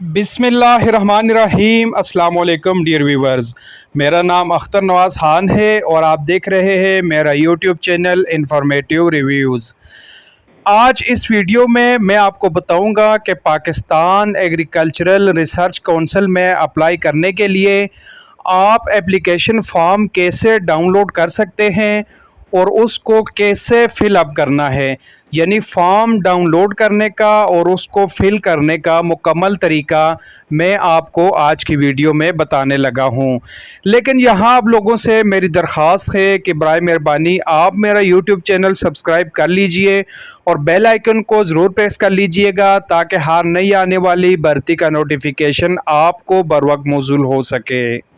बिस्मिल्लाहिर्रहमानिर्रहीम अस्सलाम वालेकुम डियर व्यूवर्स। मेरा नाम अख्तर नवाज़ खान है और आप देख रहे हैं मेरा यूट्यूब चैनल इंफॉर्मेटिव रिव्यूज़। आज इस वीडियो में मैं आपको बताऊंगा कि पाकिस्तान एग्रीकल्चरल रिसर्च काउंसिल में अप्लाई करने के लिए आप एप्लीकेशन फॉर्म कैसे डाउनलोड कर सकते हैं और उसको कैसे फिल अप करना है। यानी फॉर्म डाउनलोड करने का और उसको फिल करने का मुकम्मल तरीका मैं आपको आज की वीडियो में बताने लगा हूं। लेकिन यहाँ आप लोगों से मेरी दरख्वास्त है कि बराए मेहरबानी आप मेरा यूट्यूब चैनल सब्सक्राइब कर लीजिए और बेल आइकन को ज़रूर प्रेस कर लीजिएगा ताकि हर नई आने वाली भर्ती का नोटिफिकेशन आपको बर वक्त मौसूल हो सके।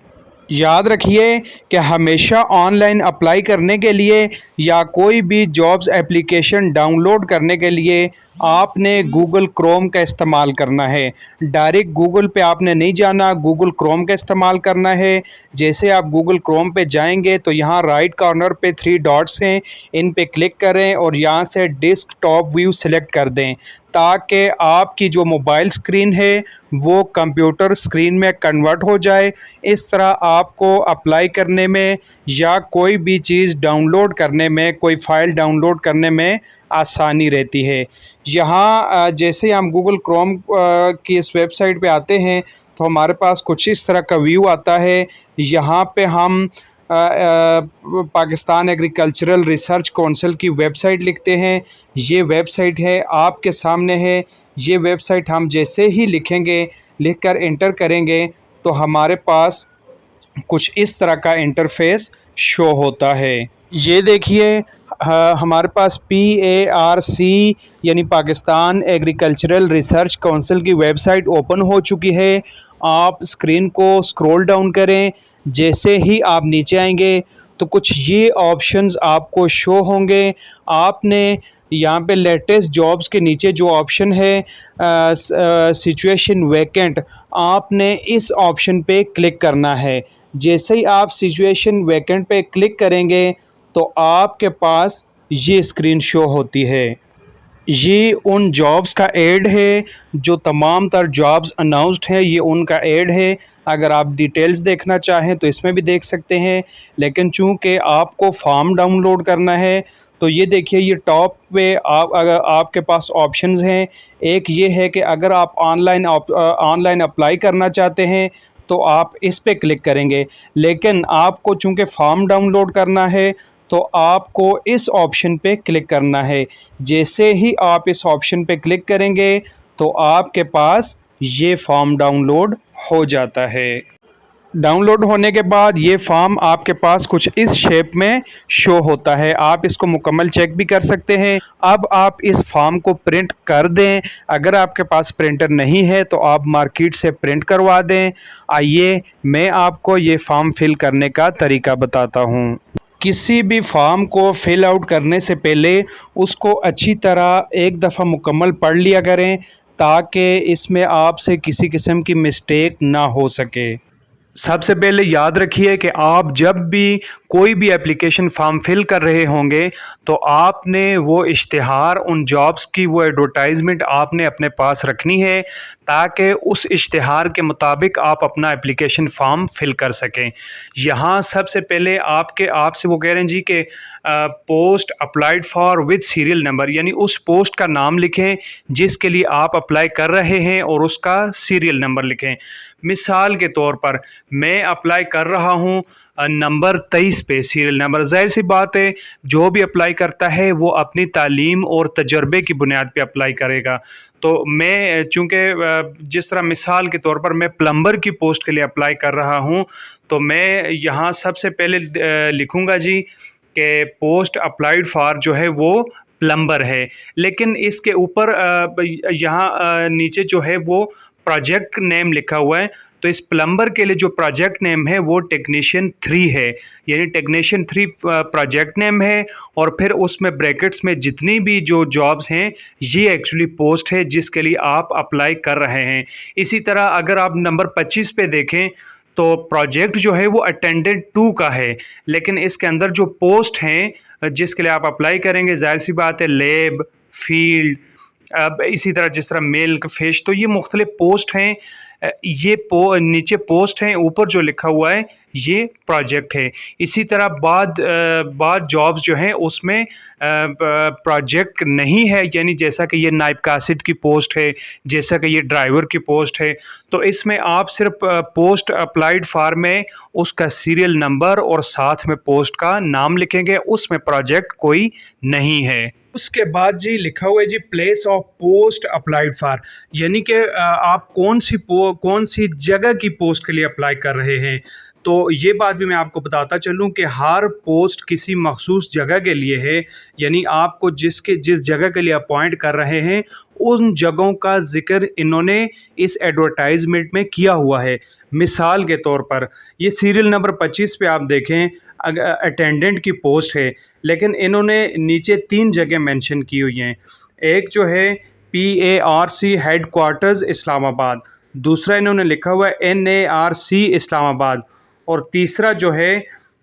याद रखिए कि हमेशा ऑनलाइन अप्लाई करने के लिए या कोई भी जॉब्स एप्लीकेशन डाउनलोड करने के लिए आपने गूगल क्रोम का इस्तेमाल करना है। डायरेक्ट गूगल पे आपने नहीं जाना, गूगल क्रोम का इस्तेमाल करना है। जैसे आप गूगल क्रोम पे जाएंगे तो यहाँ राइट कॉर्नर पे 3 डॉट्स हैं, इन पे क्लिक करें और यहाँ से डेस्कटॉप व्यू सिलेक्ट कर दें ताकि आपकी जो मोबाइल स्क्रीन है वो कंप्यूटर स्क्रीन में कन्वर्ट हो जाए। इस तरह आपको अप्लाई करने में या कोई भी चीज़ डाउनलोड करने में, कोई फ़ाइल डाउनलोड करने में आसानी रहती है। यहाँ जैसे हम गूगल क्रोम की इस वेबसाइट पे आते हैं तो हमारे पास कुछ इस तरह का व्यू आता है। यहाँ पे हम पाकिस्तान एग्रीकल्चरल रिसर्च काउंसिल की वेबसाइट लिखते हैं। ये वेबसाइट है आपके सामने है। ये वेबसाइट हम जैसे ही लिखेंगे, लिखकर एंटर करेंगे तो हमारे पास कुछ इस तरह का इंटरफेस शो होता है। ये देखिए हमारे पास PARC यानी पाकिस्तान एग्रीकल्चरल रिसर्च काउंसिल की वेबसाइट ओपन हो चुकी है। आप स्क्रीन को स्क्रॉल डाउन करें, जैसे ही आप नीचे आएंगे तो कुछ ये ऑप्शंस आपको शो होंगे। आपने यहाँ पे लेटेस्ट जॉब्स के नीचे जो ऑप्शन है सिचुएशन वैकेंट, आपने इस ऑप्शन पे क्लिक करना है। जैसे ही आप सिचुएशन वैकेंट पे क्लिक करेंगे तो आपके पास ये स्क्रीन शो होती है। ये उन जॉब्स का ऐड है जो तमाम तर जॉब्स अनाउंस्ड हैं, ये उनका ऐड है। अगर आप डिटेल्स देखना चाहें तो इसमें भी देख सकते हैं, लेकिन चूंकि आपको फॉर्म डाउनलोड करना है तो ये देखिए ये टॉप पे अगर आपके पास ऑप्शंस हैं। एक ये है कि अगर आप ऑनलाइन अप्लाई करना चाहते हैं तो आप इस पे क्लिक करेंगे, लेकिन आपको चूंकि फॉर्म डाउनलोड करना है तो आपको इस ऑप्शन पे क्लिक करना है। जैसे ही आप इस ऑप्शन पे क्लिक करेंगे तो आपके पास ये फॉर्म डाउनलोड हो जाता है। डाउनलोड होने के बाद ये फॉर्म आपके पास कुछ इस शेप में शो होता है। आप इसको मुकम्मल चेक भी कर सकते हैं। अब आप इस फॉर्म को प्रिंट कर दें। अगर आपके पास प्रिंटर नहीं है तो आप मार्केट से प्रिंट करवा दें। आइए मैं आपको ये फॉर्म फिल करने का तरीका बताता हूँ। किसी भी फॉर्म को फिल आउट करने से पहले उसको अच्छी तरह एक दफ़ा मुकम्मल पढ़ लिया करें ताकि इसमें आपसे किसी किस्म की मिस्टेक ना हो सके। सबसे पहले याद रखिए कि आप जब भी कोई भी एप्लीकेशन फॉर्म फिल कर रहे होंगे तो आपने वो इश्तिहार, उन जॉब्स की वो एडवर्टाइजमेंट आपने अपने पास रखनी है ताकि उस इश्तिहार के मुताबिक आप अपना एप्लीकेशन फॉर्म फिल कर सकें। यहाँ सबसे पहले आपसे वो कह रहे हैं जी कि post applied for with serial number, यानी उस पोस्ट का नाम लिखें जिसके लिए आप अप्लाई कर रहे हैं और उसका सीरियल नंबर लिखें। मिसाल के तौर पर मैं अप्लाई कर रहा हूँ नंबर 23 पे, सीरियल नंबर। ज़ाहिर सी बात है जो भी अप्लाई करता है वो अपनी तालीम और तजर्बे की बुनियाद पे अप्लाई करेगा। तो मैं चूँकि जिस तरह मिसाल के तौर पर मैं प्लम्बर की पोस्ट के लिए अप्लाई कर रहा हूँ तो मैं यहाँ सबसे पहले लिखूँगा जी कि पोस्ट अप्लाइड फॉर जो है वो प्लम्बर है, लेकिन इसके ऊपर यहाँ नीचे जो है वो प्रोजेक्ट नेम लिखा हुआ है। तो इस प्लम्बर के लिए जो प्रोजेक्ट नेम है वो टेक्नीशियन 3 है, यानी टेक्नीशियन 3 प्रोजेक्ट नेम है। और फिर उसमें ब्रैकेट्स में जितनी भी जो जॉब्स हैं ये एक्चुअली पोस्ट है जिसके लिए आप अप्लाई कर रहे हैं। इसी तरह अगर आप नंबर 25 पे देखें तो प्रोजेक्ट जो है वो अटेंडेंट 2 का है, लेकिन इसके अंदर जो पोस्ट हैं जिसके लिए आप अप्लाई करेंगे, जाहिर सी बात है लैब, फील्ड, अब इसी तरह जिस तरह मेल का फेश, तो ये मुख्तलिफ पोस्ट हैं। ये नीचे पोस्ट हैं, ऊपर जो लिखा हुआ है ये प्रोजेक्ट है। इसी तरह बाद जॉब्स जो हैं उसमें प्रोजेक्ट नहीं है, यानी जैसा कि ये नायब कासिद की पोस्ट है, जैसा कि ये ड्राइवर की पोस्ट है, तो इसमें आप सिर्फ पोस्ट अप्लाइड फॉर में उसका सीरियल नंबर और साथ में पोस्ट का नाम लिखेंगे, उसमें प्रोजेक्ट कोई नहीं है। उसके बाद जी लिखा हुआ है जी place of post applied for, यानी कि आप कौन सी जगह की पोस्ट के लिए अप्लाई कर रहे हैं। तो ये बात भी मैं आपको बताता चलूँ कि हर पोस्ट किसी मखसूस जगह के लिए है, यानी आपको जिस जगह के लिए अपॉइंट कर रहे हैं उन जगहों का जिक्र इन्होंने इस एडवर्टाइजमेंट में किया हुआ है। मिसाल के तौर पर ये सीरियल नंबर 25 पे आप देखें, अटेंडेंट की पोस्ट है, लेकिन इन्होंने नीचे 3 जगह मेंशन की हुई हैं। एक जो है PARC हेड क्वार्टर्स इस्लामाबाद, दूसरा इन्होंने लिखा हुआ है NARC इस्लामाबाद, और तीसरा जो है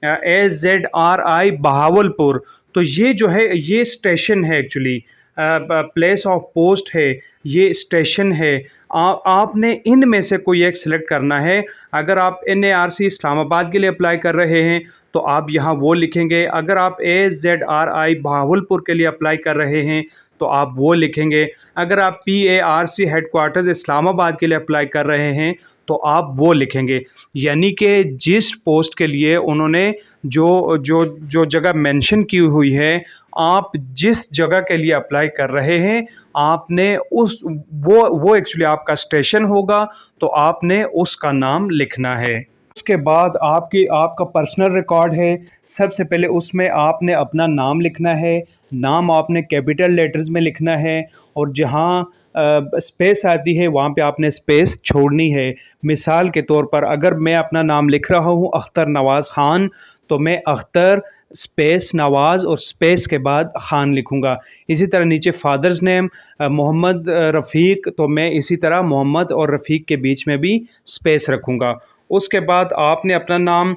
AZRI बहावलपुर। तो ये जो है ये स्टेशन है, एक्चुअली प्लेस ऑफ पोस्ट है, ये स्टेशन है। आपने इनमें से कोई एक सिलेक्ट करना है। अगर आप NARC इस्लामाबाद के लिए अप्लाई कर रहे हैं तो आप यहाँ वो लिखेंगे, अगर आप AZRI बहावलपुर के लिए अप्लाई कर रहे हैं तो आप वो लिखेंगे, अगर आप PARC हेड क्वार्टर्स इस्लामाबाद के लिए अप्लाई कर रहे हैं तो आप वो लिखेंगे। यानी कि जिस पोस्ट के लिए उन्होंने जो जो जो जगह मेंशन की हुई है, आप जिस जगह के लिए अप्लाई कर रहे हैं आपने वो एक्चुअली आपका स्टेशन होगा, तो आपने उसका नाम लिखना है। उसके बाद आपका पर्सनल रिकॉर्ड है। सबसे पहले उसमें आपने अपना नाम लिखना है, नाम आपने कैपिटल लेटर्स में लिखना है, और जहाँ स्पेस आती है वहाँ पे आपने स्पेस छोड़नी है। मिसाल के तौर पर अगर मैं अपना नाम लिख रहा हूँ अख्तर नवाज़ ख़ान, तो मैं अख्तर स्पेस नवाज़ और स्पेस के बाद ख़ान लिखूँगा। इसी तरह नीचे फादर्स नेम मोहम्मद रफ़ीक, तो मैं इसी तरह मोहम्मद और रफ़ीक के बीच में भी स्पेस रखूँगा। उसके बाद आपने अपना नाम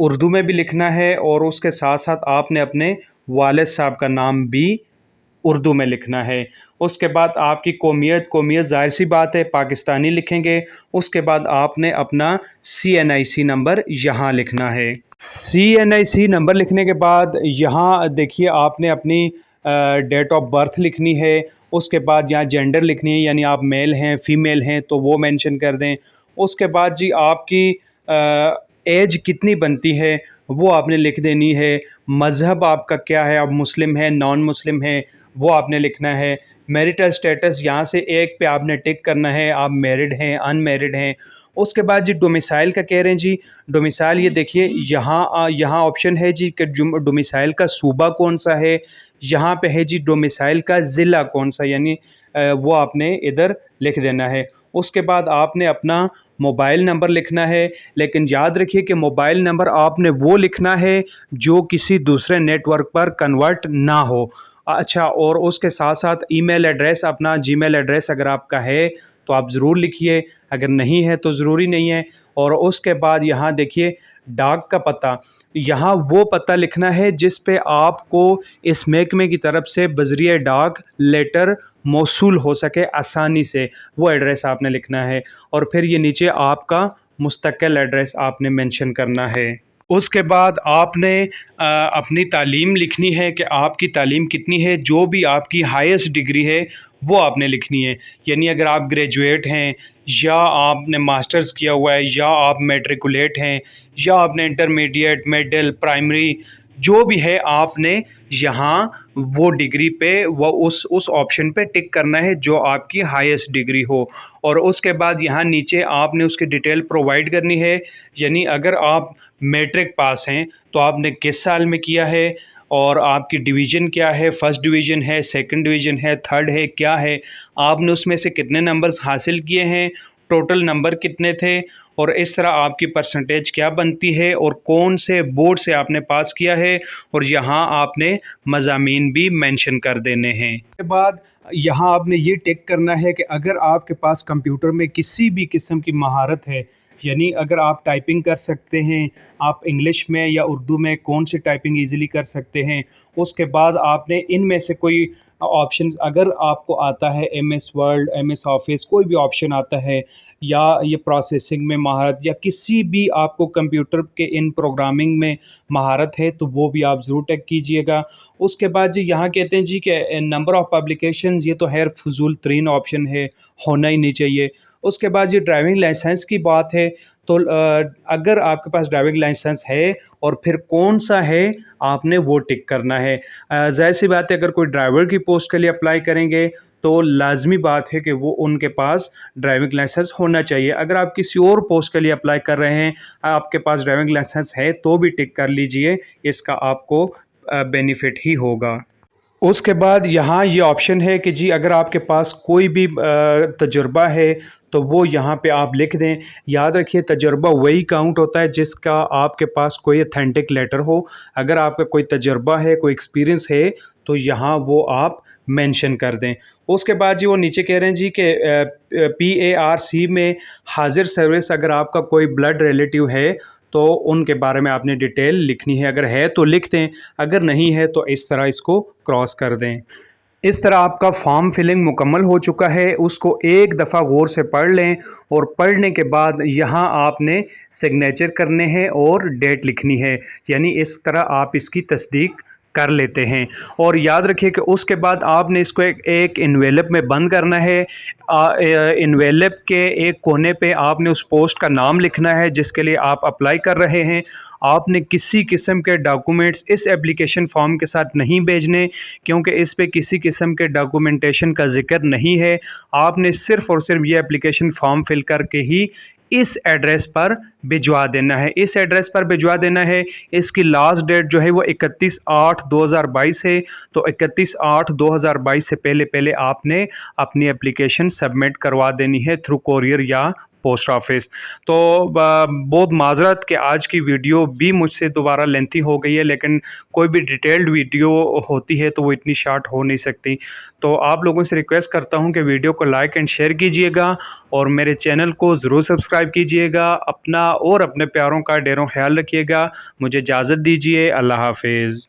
उर्दू में भी लिखना है, और उसके साथ साथ आपने अपने वालिद साहब का नाम भी उर्दू में लिखना है। उसके बाद आपकी कौमियत ज़ाहिर सी बात है पाकिस्तानी लिखेंगे। उसके बाद आपने अपना CNIC नंबर यहाँ लिखना है। CNIC नंबर लिखने के बाद यहाँ देखिए आपने अपनी डेट ऑफ बर्थ लिखनी है। उसके बाद यहाँ जेंडर लिखनी है, यानी आप मेल हैं फ़ीमेल हैं तो वो मेंशन कर दें। उसके बाद जी आपकी एज कितनी बनती है वो आपने लिख देनी है। मज़हब आपका क्या है, आप मुस्लिम हैं नॉन मुस्लिम हैं, वो आपने लिखना है। मैरिटल स्टेटस यहाँ से एक पे आपने टिक करना है, आप मैरिड हैं अनमैरिड हैं। उसके बाद जी डोमिसाइल का कह रहे हैं जी, डोमिसाइल ये देखिए यहाँ ऑप्शन है जी कि डोमिसाइल का सूबा कौन सा है, यहाँ पे है जी डोमिसाइल का ज़िला कौन सा, यानी वो आपने इधर लिख देना है। उसके बाद आपने अपना मोबाइल नंबर लिखना है, लेकिन याद रखिए कि मोबाइल नंबर आपने वो लिखना है जो किसी दूसरे नेटवर्क पर कन्वर्ट ना हो। अच्छा, और उसके साथ साथ ईमेल एड्रेस, अपना जीमेल एड्रेस अगर आपका है तो आप ज़रूर लिखिए, अगर नहीं है तो ज़रूरी नहीं है। और उसके बाद यहाँ देखिए डाक का पता, यहाँ वो पता लिखना है जिस पे आपको इस महकमे की तरफ से बज़रिए डाक लेटर मौसूल हो सके आसानी से, वो एड्रेस आपने लिखना है। और फिर ये नीचे आपका मुस्तकिल एड्रेस आपने मेंशन करना है। उसके बाद आपने अपनी तालीम लिखनी है कि आपकी तालीम कितनी है, जो भी आपकी हाईएस्ट डिग्री है वो आपने लिखनी है। यानी अगर आप ग्रेजुएट हैं, या आपने मास्टर्स किया हुआ है, या आप मैट्रिकुलेट हैं, या आपने इंटरमीडिएट मिडिल प्राइमरी जो भी है, आपने यहाँ वो डिग्री पे वो उस ऑप्शन पे टिक करना है जो आपकी हाईएस्ट डिग्री हो। और उसके बाद यहाँ नीचे आपने उसकी डिटेल प्रोवाइड करनी है। यानी अगर आप मैट्रिक पास हैं तो आपने किस साल में किया है, और आपकी डिवीज़न क्या है, फर्स्ट डिवीज़न है, सेकंड डिवीज़न है, थर्ड है, क्या है, आपने उसमें से कितने नंबर्स हासिल किए हैं, टोटल नंबर कितने थे, और इस तरह आपकी परसेंटेज क्या बनती है, और कौन से बोर्ड से आपने पास किया है, और यहाँ आपने मज़ामीन भी मेंशन कर देने हैं। उसके बाद यहाँ आपने ये टिक करना है कि अगर आपके पास कंप्यूटर में किसी भी किस्म की महारत है, यानी अगर आप टाइपिंग कर सकते हैं, आप इंग्लिश में या उर्दू में कौन सी टाइपिंग इजीली कर सकते हैं। उसके बाद आपने इनमें से कोई ऑप्शन अगर आपको आता है MS वर्ड, MS ऑफिस, कोई भी ऑप्शन आता है, या ये प्रोसेसिंग में महारत, या किसी भी आपको कंप्यूटर के इन प्रोग्रामिंग में महारत है, तो वो भी आप ज़रूर टिक कीजिएगा। उसके बाद जी यहाँ कहते हैं जी कि नंबर ऑफ़ पब्लिकेशंस, ये तो खैर फ़ुज़ूल तरीन ऑप्शन है, होना ही नहीं चाहिए। उसके बाद जी ड्राइविंग लाइसेंस की बात है, तो अगर आपके पास ड्राइविंग लाइसेंस है और फिर कौन सा है, आपने वो टिक करना है। ज़ाहिर सी बात है, अगर कोई ड्राइवर की पोस्ट के लिए अप्लाई करेंगे तो लाजमी बात है कि वो उनके पास ड्राइविंग लाइसेंस होना चाहिए। अगर आप किसी और पोस्ट के लिए अप्लाई कर रहे हैं, आपके पास ड्राइविंग लाइसेंस है, तो भी टिक कर लीजिए, इसका आपको बेनिफिट ही होगा। उसके बाद यहाँ ये ऑप्शन है कि जी अगर आपके पास कोई भी तजुर्बा है, तो वो यहाँ पे आप लिख दें। याद रखिए, तजुर्बा वही काउंट होता है जिसका आपके पास कोई ऑथेंटिक लेटर हो। अगर आपका कोई तजुर्बा है, कोई एक्सपीरियंस है, तो यहाँ वो आप मेंशन कर दें। उसके बाद जी वो नीचे कह रहे हैं जी कि PARC में हाजिर सर्विस, अगर आपका कोई ब्लड रिलेटिव है तो उनके बारे में आपने डिटेल लिखनी है। अगर है तो लिख दें, अगर नहीं है तो इस तरह इसको क्रॉस कर दें। इस तरह आपका फॉर्म फिलिंग मुकम्मल हो चुका है। उसको एक दफ़ा गौर से पढ़ लें, और पढ़ने के बाद यहाँ आपने सिग्नेचर करने हैं और डेट लिखनी है, यानी इस तरह आप इसकी तस्दीक कर लेते हैं। और याद रखिए कि उसके बाद आपने इसको एक इन्वेलप में बंद करना है। इन्वेलप के एक कोने पे आपने उस पोस्ट का नाम लिखना है जिसके लिए आप अप्लाई कर रहे हैं। आपने किसी किस्म के डॉक्यूमेंट्स इस एप्लीकेशन फॉर्म के साथ नहीं भेजने, क्योंकि इस पे किसी किस्म के डॉक्यूमेंटेशन का जिक्र नहीं है। आपने सिर्फ़ और सिर्फ ये एप्लीकेशन फॉर्म फिल करके ही इस एड्रेस पर भिजवा देना है। इस एड्रेस पर भिजवा देना है। इसकी लास्ट डेट जो है वो 31/8/2022 है। तो 31/8/2022 से पहले पहले आपने अपनी एप्लीकेशन सबमिट करवा देनी है थ्रू कोरियर या पोस्ट ऑफिस। तो बहुत माजरत कि आज की वीडियो भी मुझसे दोबारा लेंथी हो गई है, लेकिन कोई भी डिटेल्ड वीडियो होती है तो वो इतनी शार्ट हो नहीं सकती। तो आप लोगों से रिक्वेस्ट करता हूं कि वीडियो को लाइक एंड शेयर कीजिएगा, और मेरे चैनल को ज़रूर सब्सक्राइब कीजिएगा। अपना और अपने प्यारों का ढेरों ख्याल रखिएगा। मुझे इजाज़त दीजिए। अल्लाह हाफिज़।